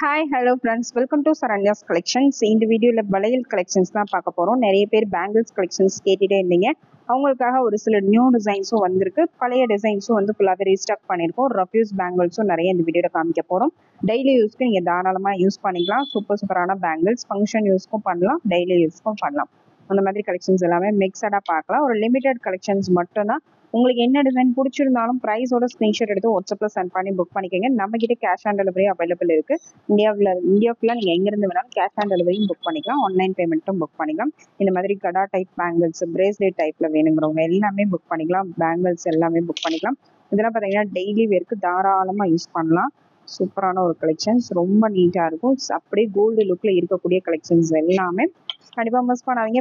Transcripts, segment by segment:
Hi hello friends, welcome to Saranya's collections. இந்த வீடியோவில் வளையல் கலெக்ஷன்ஸ் தான் பார்க்க போகிறோம். நிறைய பேர் பேங்கிள்ஸ் கலெக்ஷன்ஸ் கேட்டுகிட்டே இருந்தீங்க. அவங்களுக்காக ஒரு சில நியூ டிசைன்ஸும் வந்திருக்கு, பழைய டிசைன்ஸும் வந்து ஃபுல்லாகவே ரீஸ்டாக் பண்ணியிருக்கோம். ரஃப்யூஸ் பேங்கிள்ஸும் நிறைய இந்த வீடியோவில் காமிக்க போகிறோம். டெய்லி யூஸ்க்கு நீங்கள் தாராளமாக யூஸ் பண்ணிக்கலாம். சூப்பரான பேங்கிள்ஸ் ஃபங்க்ஷன் யூஸ்க்கும் பண்ணலாம், டெய்லி யூஸ்க்கும் பண்ணலாம். அந்த மாதிரி கலெக்ஷன்ஸ் எல்லாமே மிக்சடாக பார்க்கலாம். ஒரு லிமிடெட் கலெக்ஷன்ஸ் மட்டும்தான். உங்களுக்கு என்ன டிசைன் பிடிச்சிருந்தாலும் ப்ரைஸோட ஸ்க்ரீன்ஷாட் எடுத்து வாட்ஸ்அப்பில் சென்ட் பண்ணி புக் பண்ணிக்கோங்க. நம்மகிட்ட கேஷ் ஆன் டெலிவரி அவைலபிள் இருக்குது. இந்தியாவுக்குள்ள நீங்கள் எங்கேருந்து வேணாலும் கேஷ் ஆன் டெலிவரியும் புக் பண்ணிக்கலாம், ஆன்லைன் பேமெண்ட்டும் புக் பண்ணிக்கலாம். இந்த மாதிரி கடா டைப் பேங்கிள்ஸ், பிரேஸ்லெட் டைப்பில் வேணுங்கிறவங்க எல்லாமே புக் பண்ணிக்கலாம். பேங்கிள்ஸ் எல்லாமே புக் பண்ணிக்கலாம். இதெல்லாம் பார்த்தீங்கன்னா டெய்லி வேர்க்கு தாராளமாக யூஸ் பண்ணலாம். சூப்பரான ஒரு கலெக்ஷன்ஸ், ரொம்ப நீட்டாக இருக்கும். அப்படியே கோல்டு லுக்கில் இருக்கக்கூடிய கலெக்ஷன்ஸ் எல்லாமே கண்டிப்பாக மிஸ் பண்ணாதீங்க.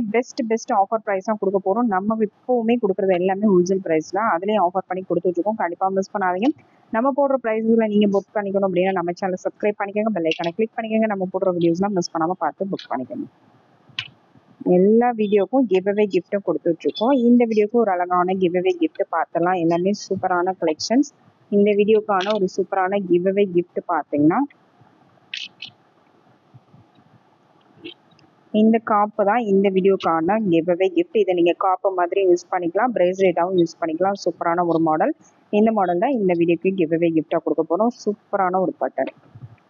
பெஸ்ட் ஆஃபர் ப்ரைஸ் தான் கொடுக்க போகிறோம். நம்ம இப்போவுமே கொடுக்குறது எல்லாமே ஹோல்சேல் ப்ரைஸ் தான், அதுலேயும் ஆஃபர் பண்ணி கொடுத்துட்ருக்கோம். கண்டிப்பாக மிஸ் பண்ணாதீங்க. நம்ம போடுற ப்ரைஸில் நீங்கள் புக் பண்ணிக்கணும் அப்படின்னா நம்ம சேனலை சப்ஸ்கிரைப் பண்ணிக்கோங்க, பெல் ஐக்கானை கிளிக் பண்ணிக்கோங்க. நம்ம போடுற வீடியோஸ்லாம் மிஸ் பண்ணாமல் பார்த்து புக் பண்ணிக்கோங்க. எல்லா வீடியோக்கும் கிவ்அவே கிஃப்ட்டும் கொடுத்துட்ருக்கோம். இந்த வீடியோக்கு ஒரு அழகான கிவ்அவே கிஃப்ட் பார்த்தலாம். எல்லாமே சூப்பரான கலெக்ஷன்ஸ். இந்த வீடியோக்கான ஒரு சூப்பரான கிவ்அவே கிஃப்ட் பார்த்தீங்கன்னா இந்த காப்பு தான் இந்த வீடியோக்கான கிவ்அவே கிஃப்ட். இதை நீங்கள் காப்பு மாதிரி யூஸ் பண்ணிக்கலாம், பிரேஸ்லெட்டாகவும் யூஸ் பண்ணிக்கலாம். சூப்பரான ஒரு மாடல். இந்த மாடல் தான் இந்த வீடியோக்கு கிவ்அவே கிஃப்டாக கொடுக்க போகிறோம். சூப்பரான ஒரு பட்டன்,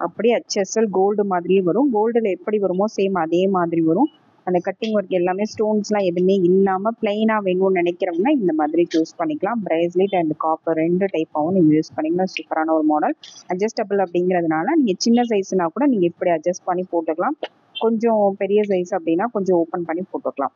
அப்படியே HSL கோல்டு மாதிரியே வரும். கோல்டில் எப்படி வருமோ சேம் அதே மாதிரி வரும். அந்த கட்டிங் ஒர்க் எல்லாமே ஸ்டோன்ஸ்லாம் எதுவுமே இல்லாமல் பிளைனாக வேணும்னு நினைக்கிறவங்க இந்த மாதிரி யூஸ் பண்ணிக்கலாம். பிரேஸ்லெட் அண்ட் காப்பர் ரெண்டு டைப்பாகவும் நீங்கள் யூஸ் பண்ணிக்கலாம். சூப்பரான ஒரு மாடல். அட்ஜஸ்டபிள் அப்படிங்கிறதுனால நீங்கள் சின்ன சைஸ்னா கூட நீங்கள் இப்படி அட்ஜஸ்ட் பண்ணி போட்டுக்கலாம். கொஞ்சம் பெரிய சைஸ் அப்படின்னா கொஞ்சம் ஓப்பன் பண்ணி போட்டுக்கலாம்.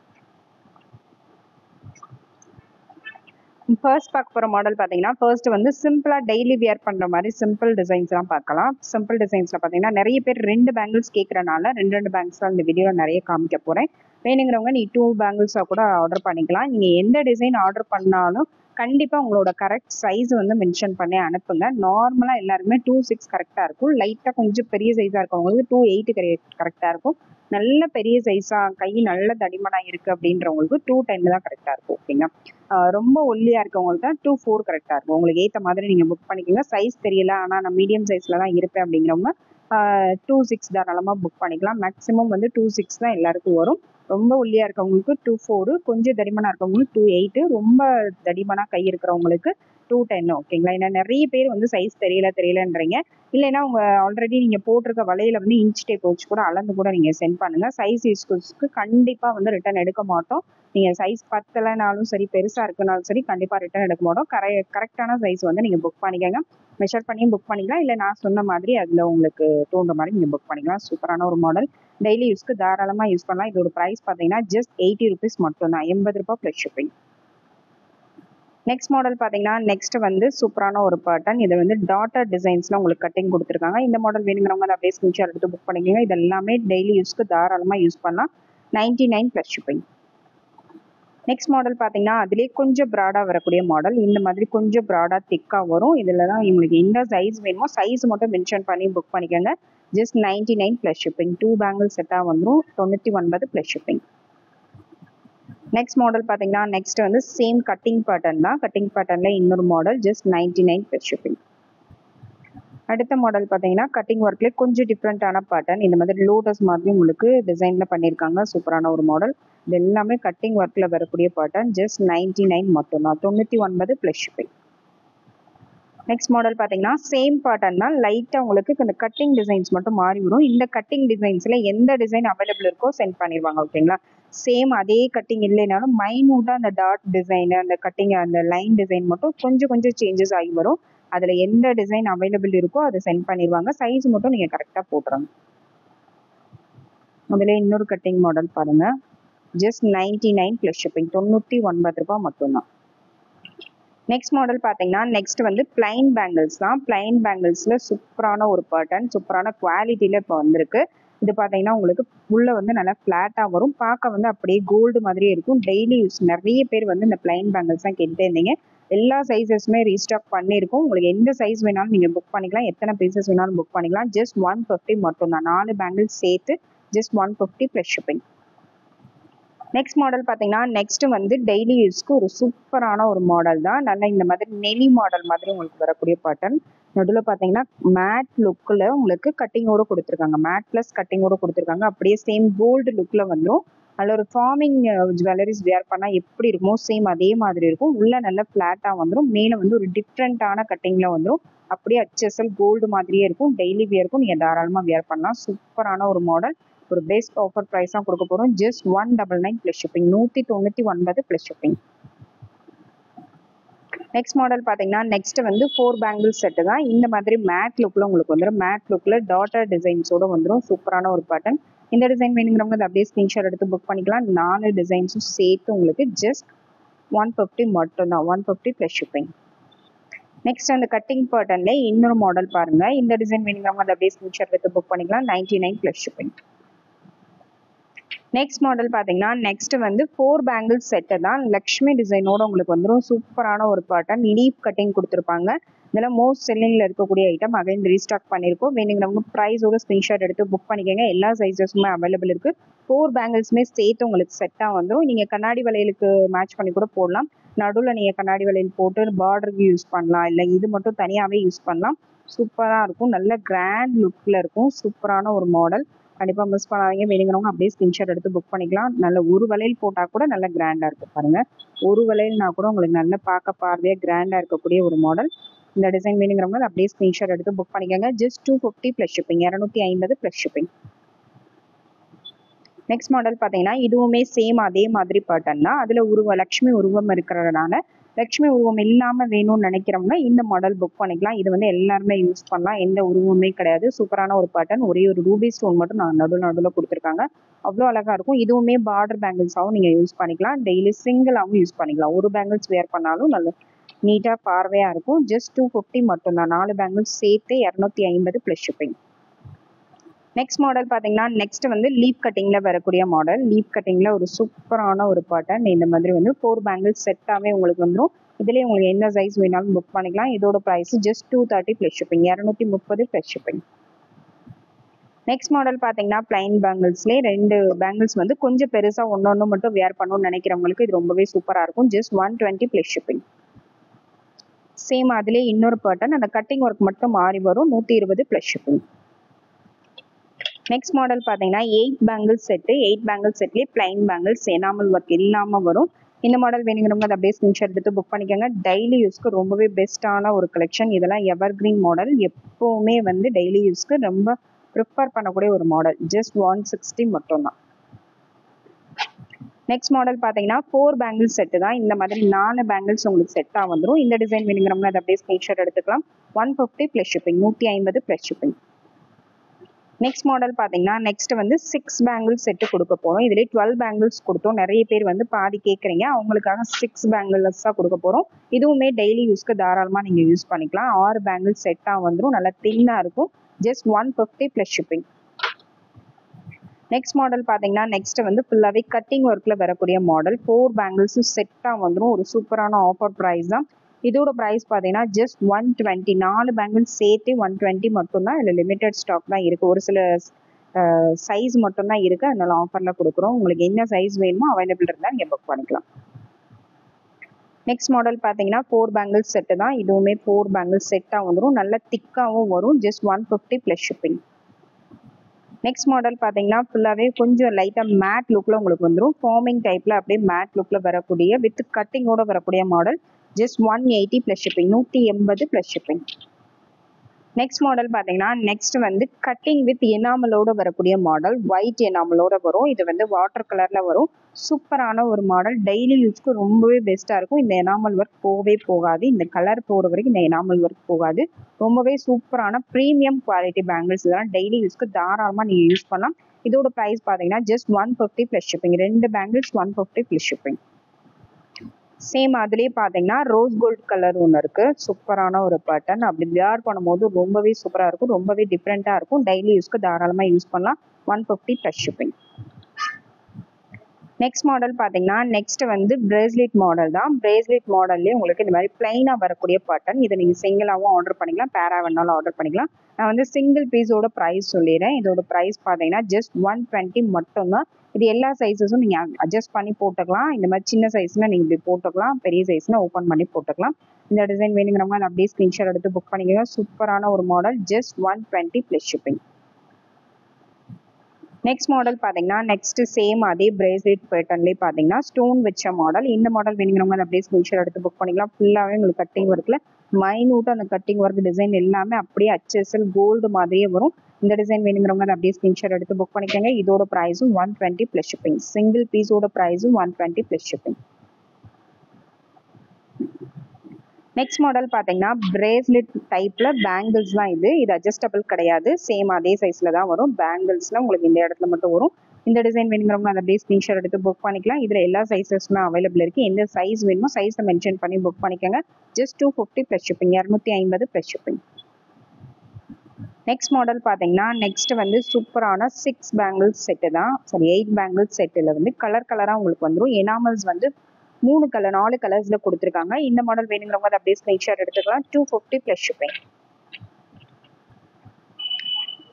ஃபர்ஸ்ட் பார்க்க போகிற மாடல் பார்த்தீங்கன்னா ஃபர்ஸ்ட் வந்து சிம்பிளாக டெய்லி வியர் பண்ணுற மாதிரி சிம்பிள் டிசைன்ஸ்லாம் பார்க்கலாம். சிம்பிள் டிசைன்ஸில் பார்த்தீங்கன்னா நிறைய பேர் 2 பேங்கிள்ஸ் கேட்குறனால 2 பேங்கிள்ஸ் தான் இந்த வீடியோவில் நிறைய காமிக்க போகிறேன். வேணுங்கிறவங்க நீ 2 பேங்கிள்ஸாக கூட ஆர்டர் பண்ணிக்கலாம். நீங்கள் எந்த டிசைன் ஆர்டர் பண்ணாலும் கண்டிப்பாக உங்களோட கரெக்ட் சைஸ் வந்து மென்ஷன் பண்ணி அனுப்புங்க. நார்மலாக எல்லாருமே 2.6 கரெக்டாக இருக்கும். லைட்டாக கொஞ்சம் பெரிய சைஸாக இருக்கவங்களுக்கு 2.8 கரெக்டாக இருக்கும். நல்ல பெரிய சைஸாக கை நல்ல தடிமனாக இருக்குது அப்படின்றவங்களுக்கு 2.10 தான் கரெக்டாக இருக்கும். ஓகேங்க. ரொம்ப ஒல்லியாக இருக்கவங்களுக்கு தான் 2.4 கரெக்டாக இருக்கும். உங்களுக்கு ஏற்ற மாதிரி நீங்கள் புக் பண்ணிக்கோங்க. சைஸ் தெரியல ஆனால் நான் மீடியம் சைஸில் தான் இருப்பேன் அப்படிங்கிறவங்க 2.6 தாராளமாக புக் பண்ணிக்கலாம். மேக்ஸிமம் வந்து 2.6 தான் எல்லாருக்கும் வரும். ரொம்ப ஒல்லியாக இருக்கவங்களுக்கு 2.4, கொஞ்சம் தடிமனாக இருக்கவங்களுக்கு 2.8, ரொம்ப தடிமனாக கை இருக்கிறவங்களுக்கு 2.10. ஓகேங்களா. ஏன்னா நிறைய பேர் வந்து சைஸ் தெரியலன்றீங்க. இல்லைன்னா உங்க ஆல்ரெடி நீங்கள் போட்டிருக்க வலையில வந்து இன்ச் டேப் வச்சு கூட அளந்து கூட நீங்கள் சென்ட் பண்ணுங்க. சைஸ் இஷ்யூஸ்க்கு கண்டிப்பாக வந்து ரிட்டர்ன் எடுக்க மாட்டோம். நீங்கள் சைஸ் பத்தலைனாலும் சரி, பெருசாக இருக்குனாலும் சரி, கண்டிப்பாக ரிட்டர்ன் எடுக்க மாட்டோம். கரெக்டான சைஸ் வந்து நீங்கள் புக் பண்ணிக்கோங்க. மெஷர் பண்ணியும் புக் பண்ணிக்கலாம், இல்லை நான் சொன்ன மாதிரி அதில் உங்களுக்கு தோன்ற மாதிரி நீங்கள் புக் பண்ணிக்கலாம். சூப்பரான ஒரு மாடல். டெய்லி யூஸ்க்கு தாராளமாக யூஸ் பண்ணலாம். இதோட ப்ரைஸ் பார்த்தீங்கன்னா ஜஸ்ட் 80 rupees மட்டும்தான், 80 ரூபாய் ப்ளஸ் ஷிப்பிங். நெக்ஸ்ட் மாடல் பார்த்தீங்கன்னா நெக்ஸ்ட் வந்து சூப்பரான ஒரு பேட்டர்ன். இது வந்து டாட்டர் டிசைன்ஸ்ல உங்களுக்கு கட்டிங் கொடுத்துருக்காங்க. இந்த மாடல் வேணுங்கிறவங்க அதை அப்படியே ஸ்கிரீன்ஷாட் எடுத்து புக் பண்ணிக்கோங்க. இது எல்லாமே டெய்லி யூஸ்க்கு தாராளமாக யூஸ் பண்ணலாம். 99 ப்ளஸ் ஷிப்பிங். நெக்ஸ்ட் மாடல் பார்த்தீங்கன்னா அதுலேயே கொஞ்சம் ப்ராடாக வரக்கூடிய மாடல். இந்த மாதிரி கொஞ்சம் ப்ராடாக திக்காக வரும். இதில் தான் உங்களுக்கு எந்த சைஸ் வேணுமோ சைஸ் மட்டும் மென்ஷன் பண்ணி புக் பண்ணிக்கோங்க. Just 99 plus shipping. 2 பேங்கிள் செட்டாக வந்துடும், 99 ப்ளஸ் ஷிப்பிங். நெக்ஸ்ட் மாடல் பார்த்தீங்கன்னா நெக்ஸ்ட் வந்து சேம் கட்டிங் பேட்டர்ன் தான். கட்டிங் பேட்டர்னில் இன்னொரு மாடல், ஜஸ்ட் 99 ப்ளஸ் ஷிப்பிங். அடுத்த மாடல் பார்த்தீங்கன்னா கட்டிங் ஒர்க்லேயே கொஞ்சம் டிஃப்ரெண்ட்டான பேட்டர்ன். இந்த மாதிரி லோட்டஸ் மாதிரி உங்களுக்கு டிசைனில் பண்ணியிருக்காங்க. சூப்பரான ஒரு மாடல். இது எல்லாமே கட்டிங் ஒர்க்கில் வரக்கூடிய பேட்டர்ன். ஜஸ்ட் 99 மட்டும்தான், 99 ப்ளஸ் ஷிப்பிங். நெக்ஸ்ட் மாடல் பார்த்தீங்கன்னா சேம் பேட்டர்ன் தான், லைட்டாக உங்களுக்கு இந்த கட்டிங் டிசைன்ஸ் மட்டும் மாறி வரும். இந்த கட்டிங் டிசைன்ஸில் எந்த டிசைன் அவைலபிள் இருக்கோ சென்ட் பண்ணிடுவாங்க. ஓகேங்களா. சேம் அதே கட்டிங் இல்லைனாலும் மைனூட்டாக அந்த டாட் டிசைனு, அந்த கட்டிங், அந்த லைன் டிசைன் மட்டும் கொஞ்சம் சேஞ்சஸ் ஆகி வரும். அதில் எந்த டிசைன் அவைலபிள் இருக்கோ அதை சென்ட் பண்ணிடுவாங்க. சைஸ் மட்டும் நீங்கள் கரெக்டாக போட்டுருங்க. அதில் இன்னொரு கட்டிங் மாடல் பாருங்கள். ஜஸ்ட் 99 ப்ளஸ் ஷிப்பிங், 99 ரூபாய் மட்டும்தான். நெக்ஸ்ட் மாடல் பார்த்தீங்கன்னா நெக்ஸ்ட் வந்து பிளைன் பேங்கிள்ஸ் தான். பிளைன் பேங்கிள்ஸில் சூப்பரான ஒரு பேட்டர்ன், சூப்பரான குவாலிட்டியில் இப்போ வந்திருக்கு. இது பார்த்தீங்கன்னா உங்களுக்கு உள்ள வந்து நல்லா ஃப்ளாட்டாக வரும். பார்க்க வந்து அப்படியே கோல்டு மாதிரியே இருக்கும். டெய்லி யூஸ் நிறைய பேர் வந்து இந்த பிளைன் பேங்கிள்ஸ் தான் கேட்டுட்டே இருந்தீங்க. எல்லா சைஸஸுமே ரீஸ்டாக் பண்ணியிருக்கோம். உங்களுக்கு எந்த சைஸ் வேணாலும் நீங்கள் புக் பண்ணிக்கலாம், எத்தனை பீசஸ் வேணாலும் புக் பண்ணிக்கலாம். ஜஸ்ட் 150 மட்டும்தான், 4 பேங்கிள்ஸ் சேர்த்து just 150 plus shipping. Next model பார்த்தீங்கன்னா நெக்ஸ்ட் வந்து டெய்லி யூஸ்க்கு ஒரு சூப்பரான ஒரு மாடல் தான். நல்லா இந்த மாதிரி நெலி மாடல் மாதிரி உங்களுக்கு வரக்கூடிய பேட்டர்ன். நடுவில் பார்த்தீங்கன்னா மேட் லுக்கில் உங்களுக்கு கட்டிங்கோட கொடுத்துருக்காங்க. மேட் ப்ளஸ் கட்டிங்கோட கொடுத்துருக்காங்க. அப்படியே சேம் கோல்டு லுக்கில் வந்துடும். அதில் ஒரு ஃபார்மிங் ஜுவல்லரிஸ் வேர் பண்ணால் எப்படி இருக்குமோ சேம் அதே மாதிரி இருக்கும். உள்ளே நல்லா ஃப்ளாட்டாக வந்துடும். மேலே வந்து ஒரு டிஃப்ரெண்ட்டான கட்டிங்கில் வந்துடும். அப்படியே HSL கோல்டு மாதிரியே இருக்கும். டெய்லி வியருக்கும் நீங்கள் தாராளமாக வியர் பண்ணலாம். சூப்பரான ஒரு மாடல். ஒரு பெஸ்ட் ஆஃபர் ப்ரைஸ் தான் கொடுக்க போகிறோம். Just 199 plus shipping. 199 plus shipping. Next model பார்த்தீங்கன்னா நெக்ஸ்ட் வந்து 4 பேங்கிள் செட்டு தான். இந்த மாதிரி மேட் லுக்கில் உங்களுக்கு வந்துடும். மேட் லுக்கில் டாட்டர் டிசைன்ஸோடு வந்துடும். சூப்பரான ஒரு பேட்டர்ன். இந்த டிசைன் வேணுங்கிறவங்க அதை அப்படியே ஸ்க்ரீன்ஷாட் எடுத்து புக் பண்ணிக்கலாம். 4 டிசைன்ஸும் சேர்த்து உங்களுக்கு ஜஸ்ட் 150 மட்டும்தான். 150 ப்ளஸ் ஷிப்பிங். நெக்ஸ்ட் அந்த கட்டிங் பேட்டர்ன்ல இன்னொரு மாடல் பாருங்க. இந்த டிசைன் வேணுங்கிறவங்க அதை அப்படியே ஸ்க்ரீன்ஷாட் எடுத்து புக் பண்ணிக்கலாம். 99 ப்ளஸ் ஷிப்பிங். நெக்ஸ்ட் மாடல் பார்த்தீங்கன்னா நெக்ஸ்ட் வந்து 4 பேங்கிள் செட்டு தான். லக்ஷ்மி டிசைனோட உங்களுக்கு வந்துடும். சூப்பரான ஒரு பேட்டர்ன். லீப் கட்டிங் கொடுத்துருப்பாங்க. இதெல்லாம் மோஸ்ட் செல்லிங்கில் இருக்கக்கூடிய ஐட்டம். அகைன் ரீஸ்டாக் பண்ணியிருக்கோம். வேணுங்கிறவங்க ப்ரைஸோட ஸ்க்ரீன்ஷாட் எடுத்து புக் பண்ணிக்கோங்க. எல்லா சைஸஸுமே அவைலபிள் இருக்குது. 4 பேங்கிள்ஸுமே சேர்த்து உங்களுக்கு செட்டாக வந்துடும். நீங்கள் கண்ணாடி வளையலுக்கு மேட்ச் பண்ணி கூட போடலாம். நடுவில் நீங்கள் கண்ணாடி வளையல் போட்டு பார்டருக்கு யூஸ் பண்ணலாம். இல்லை இது மட்டும் தனியாகவே யூஸ் பண்ணலாம். சூப்பராக இருக்கும். நல்ல கிராண்ட் லுக்கில் இருக்கும். சூப்பரான ஒரு மாடல். கண்டிப்பாக மிஸ் பண்ணாதீங்க. வேணுங்கிறவங்க அப்படியே ஸ்க்ரீன்ஷாட் எடுத்து புக் பண்ணிக்கலாம். நல்ல ஒரு வளையல் போட்டால் கூட நல்ல கிராண்டாக இருக்குது பாருங்கள். ஒரு வளையல்னா கூட உங்களுக்கு நல்ல பார்க்க பார்வையாக கிராண்டாக இருக்கக்கூடிய ஒரு மாடல். இந்த டிசைன் வேணுங்கிறவங்க அப்படியே ஸ்க்ரீன்ஷாட் எடுத்து புக் பண்ணிக்கோங்க. Just 250 plus shipping. 250 plus shipping. Next model பார்த்தீங்கன்னா இதுவுமே சேம் அதே மாதிரி பேட்டர்ன் தான். அதில் லக்ஷ்மி உருவம் இருக்கிறதுனால லக்ஷ்மி உருவம் இல்லாமல் வேணும்னு நினைக்கிறவங்க இந்த மாடல் புக் பண்ணிக்கலாம். இது வந்து எல்லாருமே யூஸ் பண்ணலாம். எந்த உருவமே கிடையாது. சூப்பரான ஒரு பேட்டர்ன். ஒரே ஒரு ரூபி ஸ்டோன் மட்டும் நான் நடுவில் கொடுத்துருக்காங்க. அவ்வளோ அழகாக இருக்கும். இதுவுமே பார்டர் பேங்கிள்ஸாகவும் நீங்கள் யூஸ் பண்ணிக்கலாம். டெய்லி சிங்கிளாகவும் யூஸ் பண்ணிக்கலாம். ஒரு பேங்கிள்ஸ் வேர் பண்ணாலும் நல்ல நீட்டாக பார்வையாக இருக்கும். ஜஸ்ட் 250 மட்டும்தான். 4 பேங்கிள்ஸ் சேர்த்து 250 ப்ளஸ் ஷிப்பிங். நெக்ஸ்ட் மாடல் பார்த்தீங்கன்னா நெக்ஸ்ட் வந்து லீப் கட்டிங்கில் வரக்கூடிய மாடல். லீப் கட்டிங்கில் ஒரு சூப்பரான ஒரு பேட்டர்ன். இந்த மாதிரி வந்து 4 பேங்கிள்ஸ் செட்டாகவே உங்களுக்கு வந்துடும். இதுலேயே உங்களுக்கு என்ன சைஸ் வேணாலும் புக் பண்ணிக்கலாம். இதோட price just 230 plus shipping. 230 plus shipping. Next model பார்த்தீங்கன்னா பிளைன் பேங்கிள்ஸ்லேயே 2 பேங்கிள்ஸ் வந்து கொஞ்சம் பெருசாக ஒன்று மட்டும் வேர் பண்ணணும்னு நினைக்கிறவங்களுக்கு இது ரொம்பவே சூப்பராக இருக்கும். Just 120 plus shipping. சேம் அதுலேயே இன்னொரு பேட்டர்ன். அந்த கட்டிங் ஒர்க் மட்டும் மாறி வரும். 120 ப்ளஸ் ஷிப்பிங். நெக்ஸ்ட் மாடல் பார்த்தீங்கன்னா 8 பேங்கிள் செட்டு. 8 பேங்கிள் செட்லேயே பிளைன் பேங்கிள்ஸ் எனாமல் ஒர்க் இல்லாமல் வரும். இந்த மாடல் வேணுங்கிறவங்க அதை அப்படியே ஸ்க்ரீன்ஷாட் எடுத்து புக் பண்ணிக்கோங்க. டெய்லி யூஸ்க்கு ரொம்பவே பெஸ்ட்டான ஒரு கலெக்ஷன். இதெல்லாம் எவர்கிரீன் மாடல். எப்போவுமே வந்து டெய்லி யூஸ்க்கு ரொம்ப ப்ரிஃபர் பண்ணக்கூடிய ஒரு மாடல். ஜஸ்ட் 160 மட்டும்தான். நெக்ஸ்ட் மாடல் பார்த்தீங்கன்னா 4 பேங்கிள் செட்டு தான். இந்த மாதிரி 4 பேங்கிள்ஸ் உங்களுக்கு செட்டாக வந்துடும். இந்த டிசைன் வேணுங்கிறவங்க அதை அப்படியே ஸ்க்ரீன்ஷாட் எடுத்துக்கலாம். 150 plus shipping. 150 plus shipping. Next model பார்த்தீங்கன்னா நெக்ஸ்ட் வந்து 6 பேங்கிள்ஸ் செட்டு கொடுக்க போகிறோம். இதுலேயே 12 பேங்கிள்ஸ் கொடுத்தோம். நிறைய பேர் வந்து பாதி கேட்குறீங்க. அவங்களுக்காக 6 பேங்கிள்ஸாக கொடுக்க போகிறோம். இதுவுமே டெய்லி யூஸ்க்கு தாராளமாக நீங்கள் யூஸ் பண்ணிக்கலாம். 6 பேங்கிள்ஸ் செட்டாக வந்துடும். நல்லா தின்னாக இருக்கும். Just 150 plus shipping. Next model பார்த்தீங்கன்னா நெக்ஸ்ட் வந்து ஃபுல்லாகவே கட்டிங் ஒர்க்கில் வரக்கூடிய மாடல். 4 பேங்கிள்ஸும் செட்டாக வந்துடும். ஒரு சூப்பரான ஆஃபர் ப்ரைஸ் தான். இதோட ப்ரைஸ் பார்த்தீங்கன்னா ஜஸ்ட் 120. 4 பேங்கிள்ஸ் சேர்த்து 120 மட்டும்தான். இதில் லிமிடெட் ஸ்டாக் தான் இருக்குது. ஒரு சில சைஸ் மட்டும்தான் இருக்குது. அதனால ஆஃபரில் கொடுக்குறோம். உங்களுக்கு என்ன சைஸ் வேணுமோ அவைலபிள் இருந்தால் நீங்கள் புக் பண்ணிக்கலாம். நெக்ஸ்ட் மாடல் பார்த்தீங்கன்னா 4 பேங்கிள்ஸ் செட்டு தான். இதுவுமே 4 பேங்கிள்ஸ் செட்டாக வந்துடும். நல்ல திக்காகவும் வரும். Just 150 plus shipping. Next model பார்த்தீங்கன்னா ஃபுல்லாகவே கொஞ்சம் லைட்டாக மேட் லுக்கில் உங்களுக்கு வந்துடும். ஃபார்மிங் டைப்பில் அப்படியே மேட் லுக்கில் வரக்கூடிய வித் கட்டிங்கோட வரக்கூடிய model. Just 180 plus shipping. 180 plus shipping. Next model பார்த்தீங்கன்னா நெக்ஸ்ட் வந்து கட்டிங் வித் எனாமலோட வரக்கூடிய மாடல். ஒயிட் எனாமலோட வரும். இது வந்து வாட்டர் கலரில் வரும். சூப்பரான ஒரு மாடல். டெய்லி யூஸ்க்கு ரொம்பவே பெஸ்ட்டாக இருக்கும். இந்த எனாமல் ஒர்க் போகவே போகாது. இந்த கலர் போகிற வரைக்கும் இந்த எனாமல் ஒர்க் போகாது. ரொம்பவே சூப்பரான ப்ரீமியம் குவாலிட்டி பேங்கிள்ஸ். இதெல்லாம் டெய்லி யூஸ்க்கு தாராளமாக நீங்கள் யூஸ் பண்ணலாம். இதோட ப்ரைஸ் பார்த்தீங்கன்னா just 150 plus shipping. 2 bangles 150 plus shipping. Same அதுலேயே பார்த்தீங்கன்னா ரோஸ் கோல்ட் கலர் ஒன்று இருக்குது. சூப்பரான ஒரு பேட்டர்ன். அப்படி வியர் பண்ணும்போது ரொம்பவே சூப்பராக இருக்கும். ரொம்பவே டிஃப்ரெண்ட்டாக இருக்கும். டெய்லி யூஸ்க்கு தாராளமாக யூஸ் பண்ணலாம். 150 ப்ளஸ் ஷிப்பிங். நெக்ஸ்ட் மாடல் பார்த்தீங்கன்னா நெக்ஸ்ட் வந்து பிரேஸ்லெட் மாடல் தான். பிரேஸ்லெட் மாடல்லேயே உங்களுக்கு இந்த மாதிரி பிளைனாக வரக்கூடிய பேட்டர்ன். இதை நீங்கள் சிங்கிளாகவும் ஆர்டர் பண்ணிக்கலாம். பேரா வேணாலும் ஆர்டர் பண்ணிக்கலாம். நான் வந்து சிங்கிள் பீஸோட ப்ரைஸ் சொல்லிடுறேன். இதோட ப்ரைஸ் பார்த்தீங்கன்னா ஜஸ்ட் 120 மட்டும்தான். இது எல்லா சைஸஸும் நீங்கள் அட்ஜஸ்ட் பண்ணி போட்டுக்கலாம். இந்த மாதிரி சின்ன சைஸ்னால் நீங்கள் இப்படி போட்டுக்கலாம். பெரிய சைஸ்னால் ஓப்பன் பண்ணி போட்டுக்கலாம். இந்த டிசைன் வேணுங்கிறவங்க அதை அப்படியே ஸ்க்ரீன்ஷாட் எடுத்து புக் பண்ணிக்கோங்க. சூப்பரான ஒரு model, just 120 plus shipping. Next model பார்த்தீங்கன்னா நெக்ஸ்ட் சேம் அதே பிரேஸ்லெட் பேட்டர்ன்லேயே பார்த்தீங்கன்னா ஸ்டோன் வச்ச மாடல். இந்த மாடல் வேணுங்கிறவங்க அதை அப்படியே ஸ்க்ரீன்ஷாட் எடுத்து புக் பண்ணிக்கலாம். ஃபுல்லாகவே உங்களுக்கு கட்டிங் ஒர்க்கில் மைனூட்டாக அந்த கட்டிங் ஒர்க் டிசைன் எல்லாமே அப்படியே HSL கோல்டு மாதிரியே வரும். இந்த டிசைன் வேணுங்கிறவங்க அதை அப்படியே ஸ்க்ரீன்ஷாட் எடுத்து புக் பண்ணிக்கோங்க. இதோட ப்ரைஸும் 120 ப்ளஸ் ஷிப்பிங். சிங்கிள் பீஸோட ப்ரைஸும் 120 ப்ளஸ் ஷிப்பிங். நெக்ஸ்ட் மாடல் பார்த்தீங்கன்னா பிரேஸ்லெட் டைப்ல பேங்கிள்ஸ் தான் இது அட்ஜஸ்டபிள் கிடையாது. சேம் அதே சைஸ்ல தான் வரும். பேங்கிள்ஸ்ல உங்களுக்கு இந்த இடத்துல மட்டும் வரும். இந்த டிசைன் வேணுங்கிறவங்க அதை அப்படியே ஸ்க்ரீன்ஷாட் எடுத்து புக் பண்ணிக்கலாம். இதுல எல்லா சைஸஸுமே அவைலபிள் இருக்கு. எந்த சைஸ் வேணுமோ சைஸை மென்ஷன் பண்ணி புக் பண்ணிக்கோங்க. Just 250 plus shipping, 250 plus shipping. Next model பார்த்தீங்கன்னா நெக்ஸ்ட் வந்து சூப்பரான 6 பேங்கிள்ஸ் செட்டு தான், சாரி 8 பேங்கிள்ஸ் செட்டில் வந்து கலர் கலராக உங்களுக்கு வந்துடும். எனாமல்ஸ் வந்து 4 கலர்ஸ்ல கொடுத்துருக்காங்க. இந்த மாடல் வேணுங்கிறவங்க அதை அப்படியே ஸ்க்ரீன்ஷாட் எடுத்துக்கலாம். 250 ப்ளஸ் ஷிப்பிங்.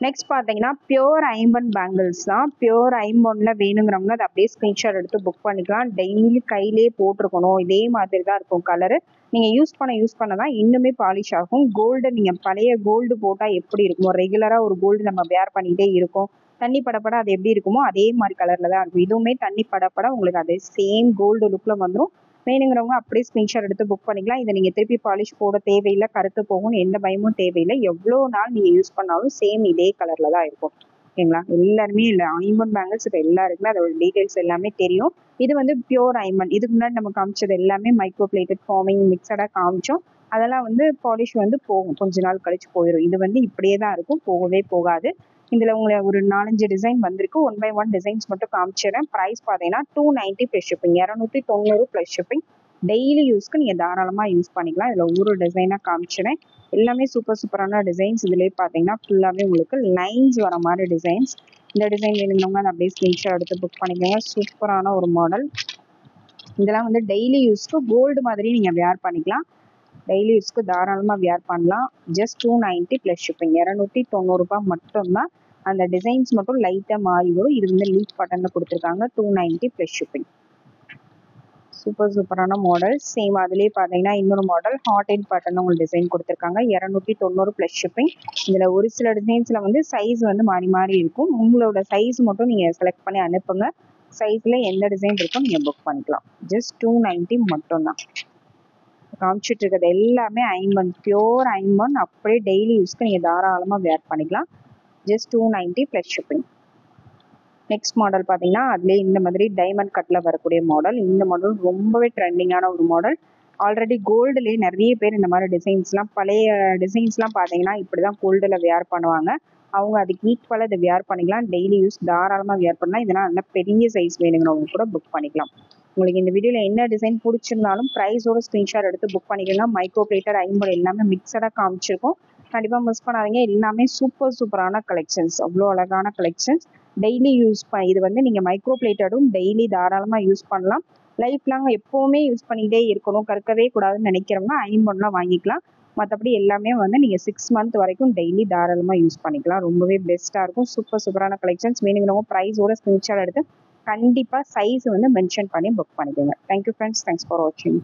நெக்ஸ்ட் பார்த்தீங்கன்னா பியோர் ஐம்பன் பேங்கிள்ஸ் தான். பியோர் ஐம்பன்ல வேணுங்கிறவங்க அதை அப்படியே ஸ்க்ரீன்ஷாட் எடுத்து புக் பண்ணிக்கலாம். டெய்லி கையிலே போட்டிருக்கணும், இதே மாதிரி தான் இருக்கும் கலரு. நீங்கள் யூஸ் பண்ண தான் இன்னுமே பாலிஷ் ஆகும். கோல்டு நீங்கள் பழைய கோல்டு போட்டால் எப்படி இருக்குமோ, ரெகுலராக ஒரு கோல்டு நம்ம வேர் பண்ணிகிட்டே இருக்கும், தண்ணி படப்பட அது எப்படி இருக்குமோ அதே மாதிரி கலரில் தான் இருக்கும். இதுவுமே தண்ணி படப்பட உங்களுக்கு அதே சேம் கோல்டு லுக்கில் வந்துடும். வேணுங்கிறவங்க அப்படியே ஸ்க்ரீன்ஷாட் எடுத்து புக் பண்ணிக்கலாம். இதை நீங்கள் திருப்பி பாலிஷ் போட தேவையில்லை, கருத்து போகும்னு எந்த பயமும் தேவையில்லை. எவ்வளோ நாள் நீங்கள் யூஸ் பண்ணாலும் சேம் இதே கலரில் தான் இருக்கும். ஓகேங்களா? எல்லாருமே இல்லை ஐம்பன் பேங்கிள்ஸ் இப்போ எல்லாருக்குமே அதோட டீட்டெயில்ஸ் எல்லாமே தெரியும். இது வந்து பியோர் ஐம்பன். இதுக்கு முன்னாடி நம்ம காமிச்சது எல்லாமே மைக்ரோ பிளேட்டட் ஃபார்மிங் மிக்சடாக காமிச்சோம். அதெல்லாம் வந்து பாலிஷ் வந்து போகும், கொஞ்ச நாள் கழிச்சு போயிடும். இது வந்து இப்படியே தான் இருக்கும், போகவே போகாது. இதில் உங்களை ஒரு 4-5 டிசைன் வந்திருக்கு. 1 by 1 டிசைன்ஸ் மட்டும் காமிச்சிடுறேன். ப்ரைஸ் பார்த்தீங்கன்னா 290 plus shipping, 290 plus shipping. Daily யூஸ்க்கு நீங்கள் தாராளமாக யூஸ் பண்ணிக்கலாம். இதில் ஒவ்வொரு டிசைனாக காமிச்சிடுறேன். எல்லாமே சூப்பரான டிசைன்ஸ். இதுலேயே பார்த்தீங்கன்னா ஃபுல்லாகவே உங்களுக்கு லைன்ஸ் வர மாதிரி டிசைன்ஸ். இந்த டிசைன் வேணுங்கிறவங்க அதை அப்படியே ஸ்க்ரீன்ஷாட் எடுத்து புக் பண்ணிக்கோங்க. சூப்பரான ஒரு மாடல். இதெல்லாம் வந்து டெய்லி யூஸ்க்கு கோல்டு மாதிரி நீங்கள் வேர் பண்ணிக்கலாம். டெய்லி யூஸ்க்கு தாராளமாக வேர் பண்ணலாம். ஜஸ்ட் 290 ப்ளஸ் ஷிப்பிங், 290 ரூபாய் மட்டும்தான். அந்த டிசைன்ஸ் மட்டும் லைட்டாக மாறி வரும். இது வந்து லீக் பட்டனில் கொடுத்துருக்காங்க. 290 ப்ளஸ் ஷிப்பிங். சூப்பரான மாடல். சேம் அதுலேயே பார்த்தீங்கன்னா இன்னொரு மாடல் ஹாட் அண்ட் பட்டன் உங்களுக்கு டிசைன் கொடுத்துருக்காங்க. 290 ப்ளஸ் ஷிப்பிங். இதில் ஒரு சில டிசைன்ஸில் வந்து சைஸ் வந்து மாறி இருக்கும். உங்களோட சைஸ் மட்டும் நீங்கள் செலக்ட் பண்ணி அனுப்புங்க. சைஸில் எந்த டிசைன் இருக்கோ நீங்கள் புக் பண்ணிக்கலாம். ஜஸ்ட் 290 மட்டும்தான். காமிச்சிட்டு இருக்கிறது எல்லாமே ஐம்பன், பியோர் ஐம்பன். அப்படியே டெய்லி யூஸ்க்கு நீங்கள் தாராளமாக வேர் பண்ணிக்கலாம். Just 290 plus shipping. Next model பார்த்தீங்கன்னா அதுலேயே இந்த மாதிரி டைமண்ட் கட்டில் வரக்கூடிய மாடல். இந்த மாடல் ரொம்பவே ட்ரெண்டிங்கான ஒரு மாடல். ஆல்ரெடி கோல்டுலேயே நிறைய பேர் இந்த மாதிரி டிசைன்ஸ்லாம், பழைய டிசைன்ஸ்லாம் பார்த்தீங்கன்னா இப்படி தான் கோல்டில் வேர் பண்ணுவாங்க. அவங்க அதுக்கு ஈக்குவலாக இதை வேர் பண்ணிக்கலாம். டெய்லி யூஸ் தாராளமாக வேர் பண்ணலாம். இதனால் நல்லா பெரிய சைஸ் வேணுங்கிறவங்க கூட புக் பண்ணிக்கலாம். உங்களுக்கு இந்த வீடியோவில் என்ன டிசைன் பிடிச்சிருந்தாலும் ப்ரைஸோட ஸ்க்ரீன்ஷாட் எடுத்து புக் பண்ணிக்கோங்க. மைக்ரோ பிளேட்டர் ஐம்பது எல்லாமே மிக்சடாக காமிச்சிருக்கோம். கண்டிப்பாக மிஸ் பண்ணாதீங்க. எல்லாமே சூப்பரான கலெக்ஷன்ஸ், அவ்வளோ அழகான கலெக்ஷன்ஸ். டெய்லி யூஸ் இது வந்து நீங்கள் மைக்ரோ பிளேட்டடும் டெய்லி தாராளமாக யூஸ் பண்ணலாம். லைஃப் லாங் எப்போவுமே யூஸ் பண்ணிக்கிட்டே இருக்கணும், கற்கவே கூடாதுன்னு நினைக்கிறவங்க ஐம்பொன்லாம் வாங்கிக்கலாம். மற்றபடி எல்லாமே வந்து நீங்கள் 6 மந்த் வரைக்கும் டெய்லி தாராளமாக யூஸ் பண்ணிக்கலாம். ரொம்பவே பெஸ்ட்டாக இருக்கும். சூப்பரான கலெக்ஷன்ஸ். வேணுங்கிறவங்க ப்ரைஸோட ஸ்க்ரீன்ஷாட் எடுத்து கண்டிப்பாக சைஸ் வந்து மென்ஷன் பண்ணி புக் பண்ணிக்கோங்க. Thank you friends. தேங்க்ஸ் ஃபார் வாட்சிங்.